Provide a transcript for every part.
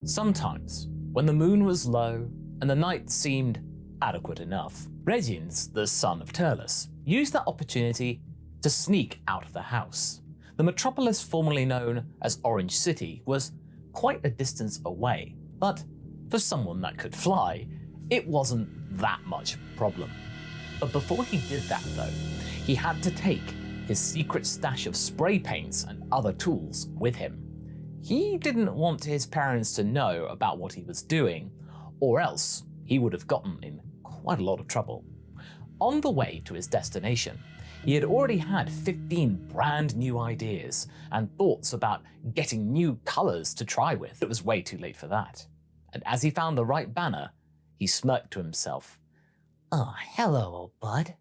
Sometimes, when the moon was low and the night seemed adequate enough, Regins, the son of Turles, used that opportunity to sneak out of the house. The metropolis formerly known as Orange City was quite a distance away, but for someone that could fly, it wasn't that much of a problem. But before he did that though, he had to take his secret stash of spray paints and other tools with him. He didn't want his parents to know about what he was doing, or else he would have gotten in quite a lot of trouble. On the way to his destination, he had already had 15 brand new ideas and thoughts about getting new colors to try with. It was way too late for that. And as he found the right banner, he smirked to himself. "Oh, hello, old bud.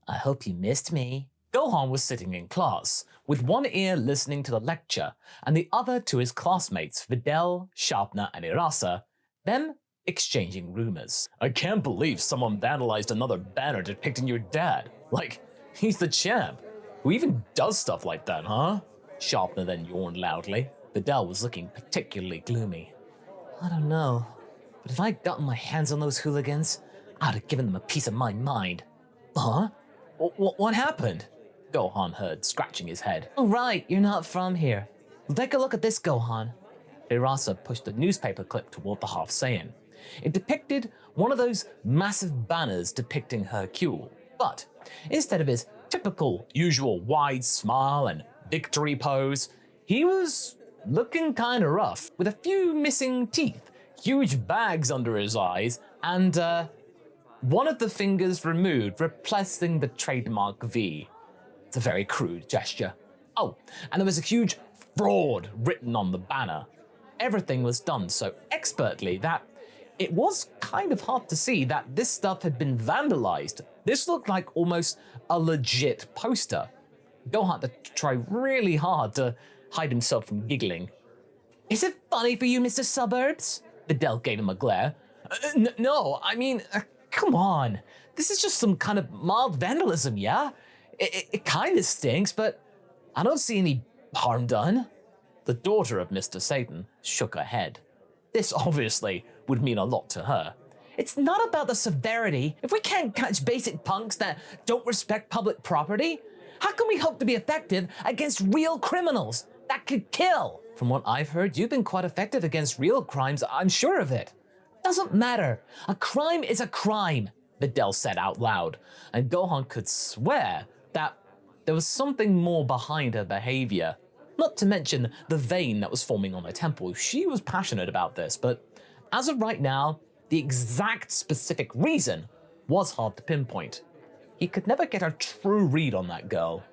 I hope you missed me." Gohan was sitting in class, with one ear listening to the lecture and the other to his classmates Videl, Sharpner, and Erasa, them exchanging rumors. "I can't believe someone vandalized another banner depicting your dad. Like, he's the champ. Who even does stuff like that, huh?" Sharpner then yawned loudly. Videl was looking particularly gloomy. "I don't know, but if I'd gotten my hands on those hooligans, I'd have given them a piece of my mind." "Huh? What happened?" Gohan heard, scratching his head. "Oh right, you're not from here. Well, take a look at this, Gohan." Erasa pushed a newspaper clip toward the half-Saiyan. It depicted one of those massive banners depicting Hercule, but instead of his typical usual wide smile and victory pose, he was looking kinda rough, with a few missing teeth, huge bags under his eyes, and one of the fingers removed, replacing the trademark V. It's a very crude gesture. Oh, and there was a huge fraud written on the banner. Everything was done so expertly that it was kind of hard to see that this stuff had been vandalized. This looked like almost a legit poster. Gohan had to try really hard to hide himself from giggling. "Is it funny for you, Mr. Suburbs?" Videl gave him a glare. No, I mean, come on. This is just some kind of mild vandalism, yeah? It kind of stinks, but I don't see any harm done." The daughter of Mr. Satan shook her head. This obviously would mean a lot to her. "It's not about the severity. If we can't catch basic punks that don't respect public property, how can we hope to be effective against real criminals that could kill?" "From what I've heard, you've been quite effective against real crimes, I'm sure of it." "Doesn't matter. A crime is a crime," Videl said out loud, and Gohan could swear that there was something more behind her behavior. Not to mention the vein that was forming on her temple. She was passionate about this, but as of right now, the exact specific reason was hard to pinpoint. He could never get a true read on that girl.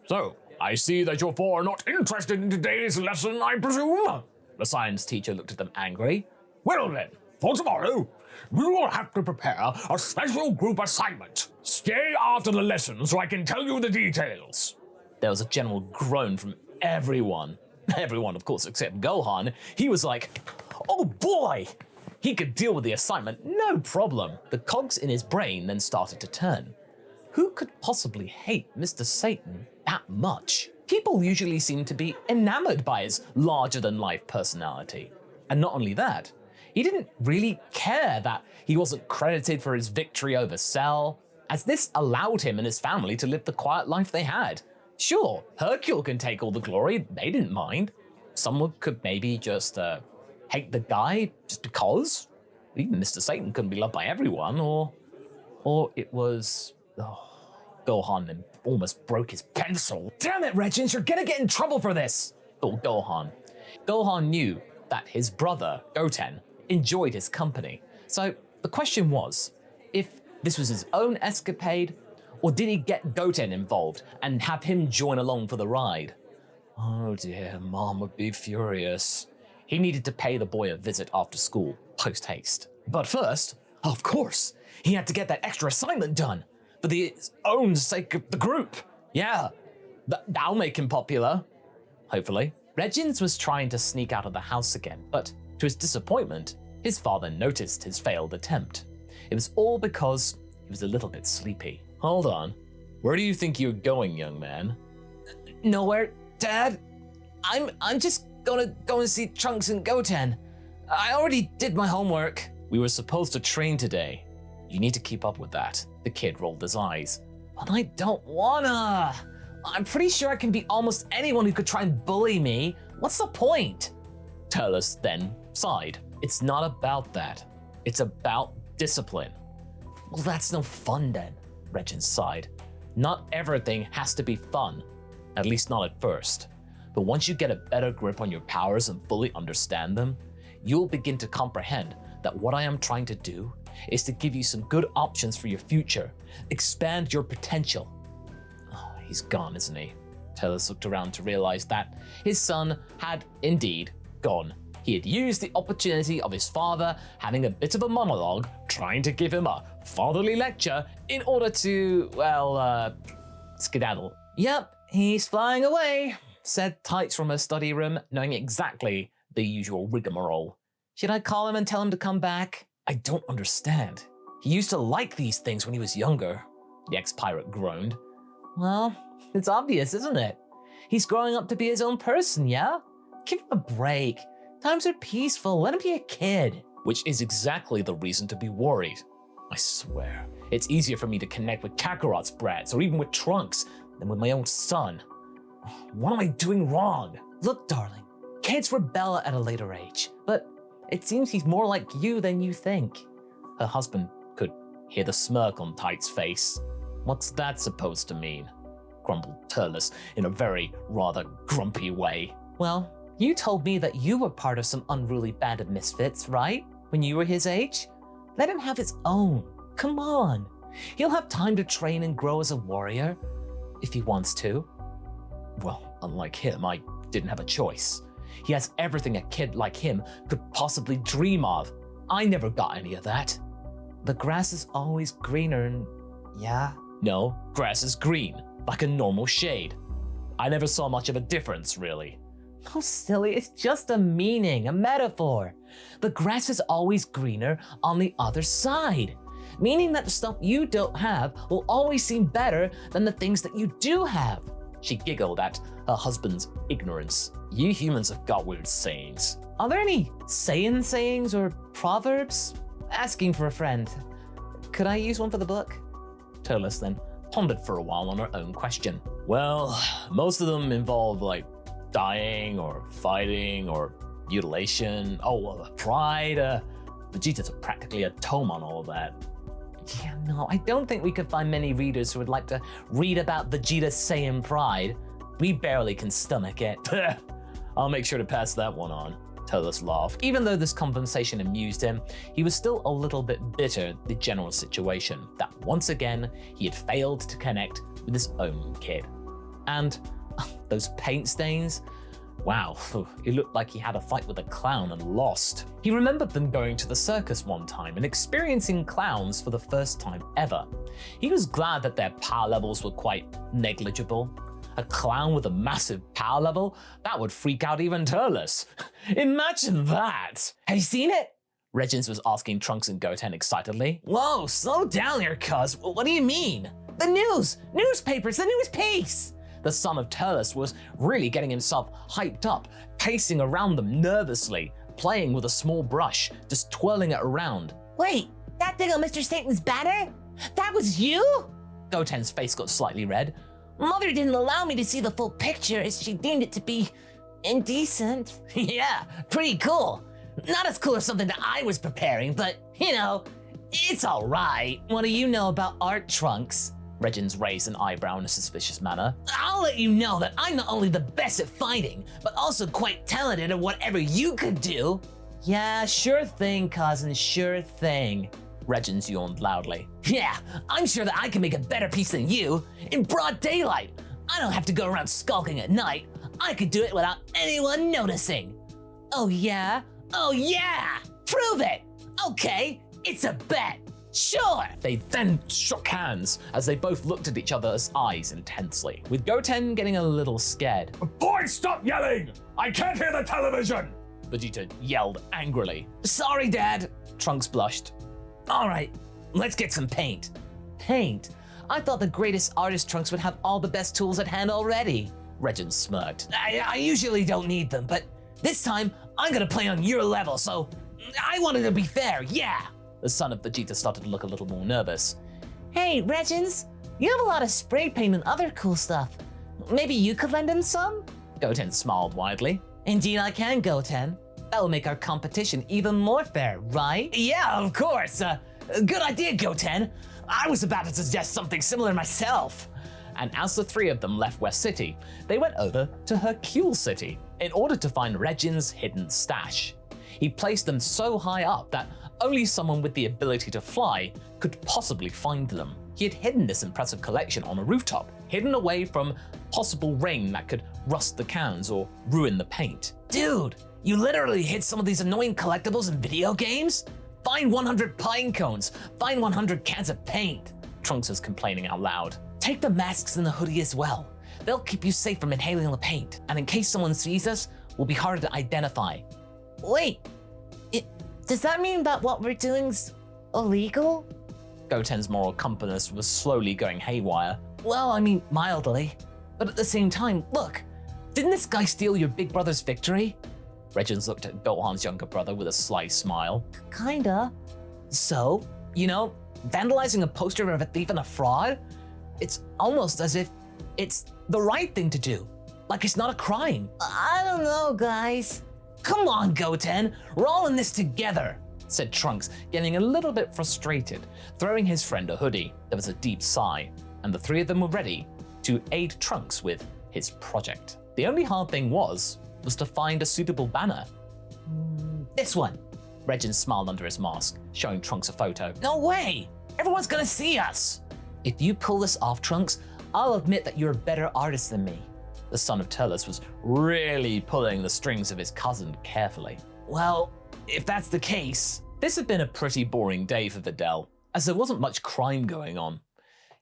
"So, I see that you four are not interested in today's lesson, I presume?" The science teacher looked at them angry. "Well then, for tomorrow, we will have to prepare a special group assignment. Stay after the lesson so I can tell you the details." There was a general groan from everyone. Everyone, of course, except Gohan. He was like, "Oh boy!" He could deal with the assignment, no problem. The cogs in his brain then started to turn. Who could possibly hate Mr. Satan that much? People usually seem to be enamored by his larger-than-life personality. And not only that, he didn't really care that he wasn't credited for his victory over Cell, as this allowed him and his family to live the quiet life they had. Sure, Hercule can take all the glory, they didn't mind. Someone could maybe just hate the guy just because. Even Mr. Satan couldn't be loved by everyone, or it was... Gohan almost broke his pencil. "Damn it, Regins, you're gonna get in trouble for this!" thought Gohan. Gohan knew that his brother, Goten, enjoyed his company. So the question was, if this was his own escapade, or did he get Goten involved and have him join along for the ride? Oh dear, Mom would be furious. He needed to pay the boy a visit after school, post-haste. But first, of course, he had to get that extra assignment done, for his own sake of the group. Yeah, that'll make him popular. Hopefully. Regins was trying to sneak out of the house again, but to his disappointment, his father noticed his failed attempt. It was all because he was a little bit sleepy. Hold on. Where do you think you're going, young man? Nowhere, Dad. I'm just gonna go and see Trunks and Goten. I already did my homework. We were supposed to train today. You need to keep up with that. The kid rolled his eyes. But I don't wanna. I'm pretty sure I can beat almost anyone who could try and bully me. What's the point? Turles then sighed. It's not about that. It's about discipline. Well, that's no fun then, Regins sighed. Not everything has to be fun, at least not at first. But once you get a better grip on your powers and fully understand them, you'll begin to comprehend that what I am trying to do is to give you some good options for your future, expand your potential. Oh, he's gone, isn't he? Turles looked around to realize that his son had indeed gone. He had used the opportunity of his father having a bit of a monologue, trying to give him a fatherly lecture in order to, skedaddle. Yep, he's flying away, said Tights from her study room, knowing exactly the usual rigmarole. Should I call him and tell him to come back? I don't understand. He used to like these things when he was younger, the ex-pirate groaned. Well, it's obvious, isn't it? He's growing up to be his own person, yeah? Give him a break. Times are peaceful, let him be a kid. Which is exactly the reason to be worried. I swear, it's easier for me to connect with Kakarot's brats or even with Trunks than with my own son. What am I doing wrong? Look, darling, kids rebel at a later age, but it seems he's more like you than you think. Her husband could hear the smirk on Tight's face. What's that supposed to mean? Grumbled Turles in a very rather grumpy way. Well, you told me that you were part of some unruly band of misfits, right? When you were his age? Let him have his own. Come on. He'll have time to train and grow as a warrior, if he wants to. Well, unlike him, I didn't have a choice. He has everything a kid like him could possibly dream of. I never got any of that. The grass is always greener and... yeah? No, grass is green, like a normal shade. I never saw much of a difference, really. Oh, silly, it's just a meaning, a metaphor. The grass is always greener on the other side, meaning that the stuff you don't have will always seem better than the things that you do have. She giggled at her husband's ignorance. You humans have got weird sayings. Are there any Saiyan sayings or proverbs? Asking for a friend. Could I use one for the book? Turles then pondered for a while on her own question. Well, most of them involve dying or fighting or mutilation. Pride. Vegeta's practically a tome on all of that. Yeah, no, I don't think we could find many readers who would like to read about Vegeta's Saiyan pride. We barely can stomach it. I'll make sure to pass that one on. Turles laughed. Even though this conversation amused him, he was still a little bit bitter at the general situation, that once again, he had failed to connect with his own kid. And those paint stains? Wow, it looked like he had a fight with a clown and lost. He remembered them going to the circus one time and experiencing clowns for the first time ever. He was glad that their power levels were quite negligible. A clown with a massive power level? That would freak out even Turles. Imagine that! Have you seen it? Regins was asking Trunks and Goten excitedly. Whoa, slow down here, cuz. What do you mean? The news! Newspapers, the news piece! The son of Turles was really getting himself hyped up, pacing around them nervously, playing with a small brush, just twirling it around. Wait, that thing on Mr. Satan's banner? That was you? Goten's face got slightly red. Mother didn't allow me to see the full picture as she deemed it to be indecent. Yeah, pretty cool. Not as cool as something that I was preparing, but, it's all right. What do you know about art, Trunks? Regins raised an eyebrow in a suspicious manner. I'll let you know that I'm not only the best at fighting, but also quite talented at whatever you could do. Yeah, sure thing, cousin, sure thing. Regins yawned loudly. Yeah, I'm sure that I can make a better piece than you, in broad daylight. I don't have to go around skulking at night. I could do it without anyone noticing. Oh yeah? Oh yeah! Prove it! Okay, it's a bet. Sure! They then shook hands as they both looked at each other's eyes intensely, with Goten getting a little scared. Boys, stop yelling! I can't hear the television! Vegeta yelled angrily. Sorry, Dad! Trunks blushed. All right, let's get some paint. Paint? I thought the greatest artist Trunks would have all the best tools at hand already. Regins smirked. I usually don't need them, but this time I'm gonna play on your level, so I wanted to be fair, yeah. The son of Vegeta started to look a little more nervous. Hey, Regins, you have a lot of spray paint and other cool stuff. Maybe you could lend him some? Goten smiled widely. Indeed I can, Goten. That will make our competition even more fair, right? Yeah, of course. Good idea, Goten. I was about to suggest something similar myself. And as the three of them left West City, they went over to Hercule City in order to find Regins' hidden stash. He placed them so high up that only someone with the ability to fly could possibly find them. He had hidden this impressive collection on a rooftop, hidden away from possible rain that could rust the cans or ruin the paint. Dude, you literally hid some of these annoying collectibles in video games? Find 100 pine cones, find 100 cans of paint. Trunks was complaining out loud. Take the masks and the hoodie as well. They'll keep you safe from inhaling the paint, and in case someone sees us, we'll be harder to identify. Wait, does that mean that what we're doing's illegal? Goten's moral compass was slowly going haywire. Well, I mean, mildly. But at the same time, look, didn't this guy steal your big brother's victory? Regins looked at Gohan's younger brother with a sly smile. Kinda. So, vandalizing a poster of a thief and a fraud? It's almost as if it's the right thing to do. Like it's not a crime. I don't know, guys. Come on, Goten, we're all in this together, said Trunks, getting a little bit frustrated, throwing his friend a hoodie. There was a deep sigh, and the three of them were ready to aid Trunks with his project. The only hard thing was to find a suitable banner. This one. Regin smiled under his mask, showing Trunks a photo. No way! Everyone's gonna see us! If you pull this off, Trunks, I'll admit that you're a better artist than me. The son of Turles was really pulling the strings of his cousin carefully. Well, if that's the case... This had been a pretty boring day for Videl, as there wasn't much crime going on.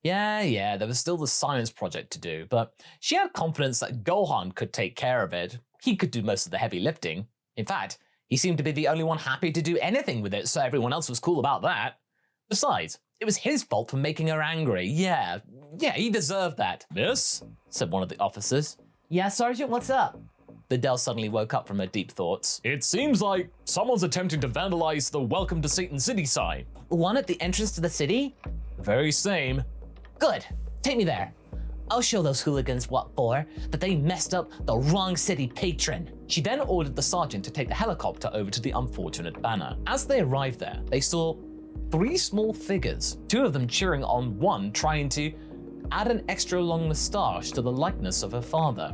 Yeah, there was still the science project to do, but she had confidence that Gohan could take care of it. He could do most of the heavy lifting. In fact, he seemed to be the only one happy to do anything with it, so everyone else was cool about that. Besides, it was his fault for making her angry. Yeah, he deserved that. Miss? Said one of the officers. Yeah, Sergeant, what's up? Videl suddenly woke up from her deep thoughts. It seems like someone's attempting to vandalize the Welcome to Satan City sign. The one at the entrance to the city? The very same. Good, take me there. I'll show those hooligans what for, that they messed up the wrong city patron. She then ordered the sergeant to take the helicopter over to the unfortunate banner. As they arrived there, they saw 3 small figures, 2 of them cheering on one trying to add an extra long moustache to the likeness of her father.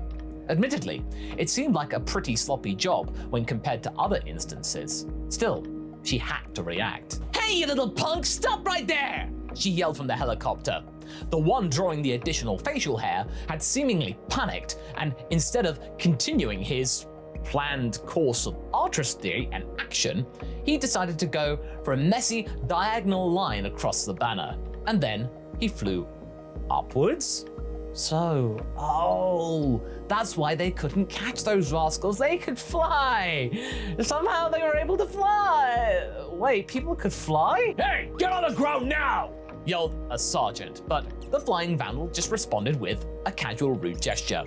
Admittedly, it seemed like a pretty sloppy job when compared to other instances. Still, she had to react. Hey, you little punk, stop right there! She yelled from the helicopter. The one drawing the additional facial hair had seemingly panicked, and instead of continuing his planned course of artistry and action, he decided to go for a messy diagonal line across the banner. And then he flew upwards? That's why they couldn't catch those rascals. They could fly. Somehow they were able to fly. Wait, people could fly? Hey, get on the ground now! Yelled a sergeant, but the flying vandal just responded with a casual rude gesture.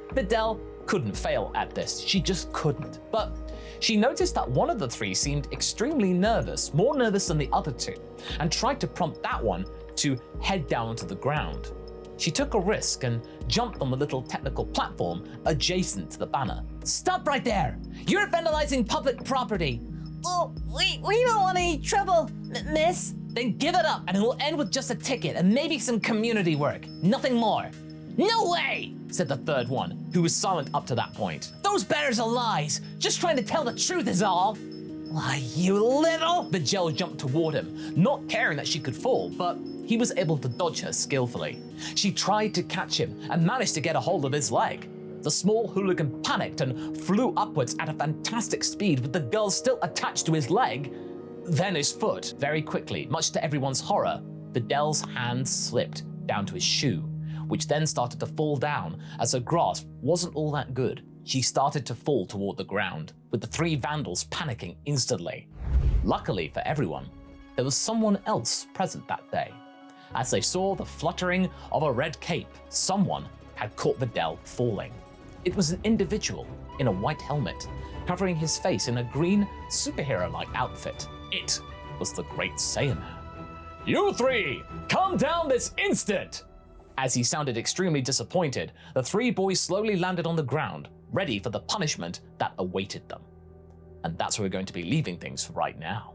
Videl couldn't fail at this. She just couldn't. But she noticed that one of the 3 seemed extremely nervous, more nervous than the other 2, and tried to prompt that one to head down to the ground. She took a risk and jumped on the little technical platform adjacent to the banner. Stop right there! You're vandalizing public property! Oh, we don't want any trouble, miss. Then give it up and it will end with just a ticket and maybe some community work. Nothing more. No way, said the third one, who was silent up to that point. Those banners are lies. Just trying to tell the truth is all. Why, you little... Videl jumped toward him, not caring that she could fall, but he was able to dodge her skillfully. She tried to catch him and managed to get a hold of his leg. The small hooligan panicked and flew upwards at a fantastic speed with the girl still attached to his leg, then his foot. Very quickly, much to everyone's horror, Videl's hand slipped down to his shoe, which then started to fall down as her grasp wasn't all that good. She started to fall toward the ground, with the 3 vandals panicking instantly. Luckily for everyone, there was someone else present that day. As they saw the fluttering of a red cape, someone had caught Videl falling. It was an individual in a white helmet, covering his face in a green superhero-like outfit. It was the Great Saiyaman. "You three, come down this instant!" As he sounded extremely disappointed, the three boys slowly landed on the ground, ready for the punishment that awaited them. And that's where we're going to be leaving things for right now.